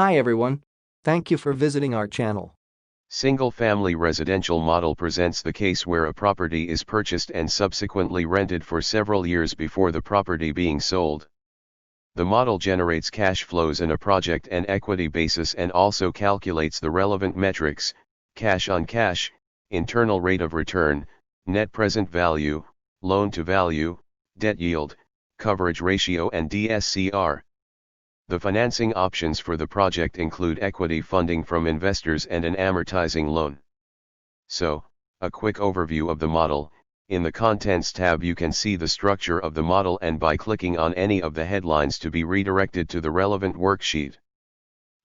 Hi everyone. Thank you for visiting our channel. Single-family residential model presents the case where a property is purchased and subsequently rented for several years before the property being sold. The model generates cash flows on a project and equity basis and also calculates the relevant metrics: cash on cash, internal rate of return, net present value, loan to value, debt yield, coverage ratio and DSCR. The financing options for the project include equity funding from investors and an amortizing loan. So, a quick overview of the model. In the Contents tab you can see the structure of the model, and by clicking on any of the headlines to be redirected to the relevant worksheet.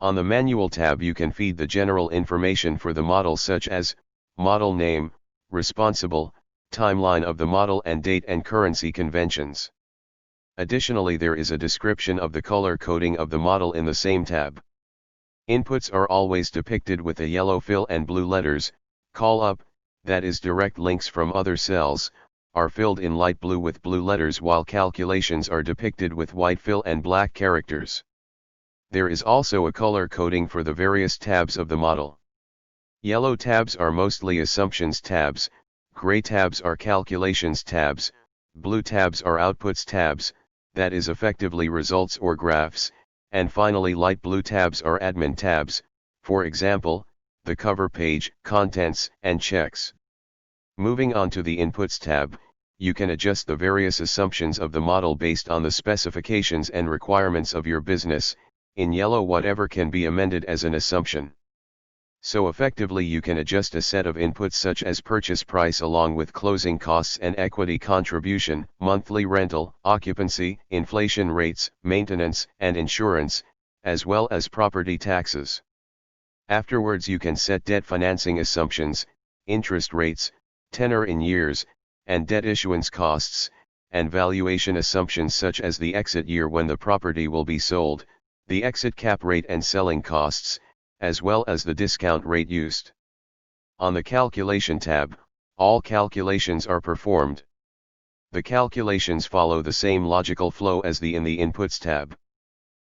On the Manual tab you can feed the general information for the model, such as model name, responsible, timeline of the model and date and currency conventions. Additionally, there is a description of the color coding of the model in the same tab. Inputs are always depicted with a yellow fill and blue letters. Call up, that is direct links from other cells, are filled in light blue with blue letters, while calculations are depicted with white fill and black characters. There is also a color coding for the various tabs of the model. Yellow tabs are mostly assumptions tabs, gray tabs are calculations tabs, blue tabs are outputs tabs, that is effectively results or graphs, and finally light blue tabs are admin tabs, for example, the cover page, contents, and checks. Moving on to the Inputs tab, you can adjust the various assumptions of the model based on the specifications and requirements of your business. In yellow, whatever can be amended as an assumption. So effectively you can adjust a set of inputs such as purchase price along with closing costs and equity contribution, monthly rental, occupancy, inflation rates, maintenance, and insurance, as well as property taxes. Afterwards you can set debt financing assumptions, interest rates, tenor in years, and debt issuance costs, and valuation assumptions such as the exit year when the property will be sold, the exit cap rate and selling costs, as well as the discount rate used. On the Calculation tab, all calculations are performed. The calculations follow the same logical flow as in the Inputs tab.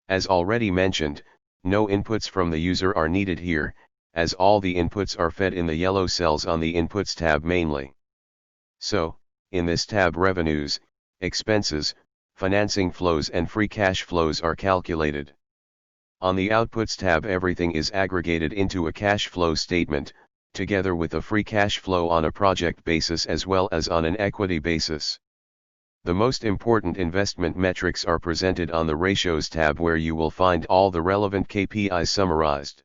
As already mentioned, no inputs from the user are needed here, as all the inputs are fed in the yellow cells on the Inputs tab mainly. So, in this tab, revenues, expenses, financing flows and free cash flows are calculated. On the Outputs tab, everything is aggregated into a cash flow statement, together with a free cash flow on a project basis as well as on an equity basis. The most important investment metrics are presented on the Ratios tab, where you will find all the relevant KPIs summarized.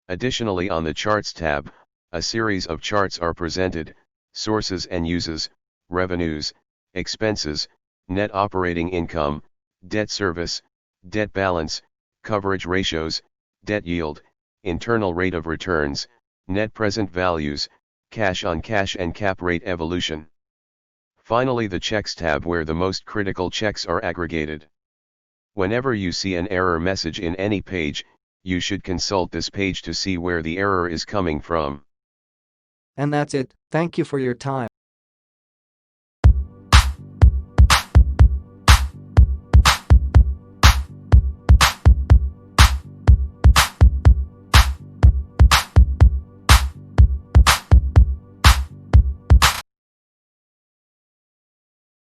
Additionally, on the Charts tab, a series of charts are presented: sources and uses, revenues, expenses, net operating income, debt service, debt balance, coverage ratios, debt yield, internal rate of returns, net present values, cash on cash and cap rate evolution. Finally, the Checks tab, where the most critical checks are aggregated. Whenever you see an error message in any page, you should consult this page to see where the error is coming from. And that's it. Thank you for your time.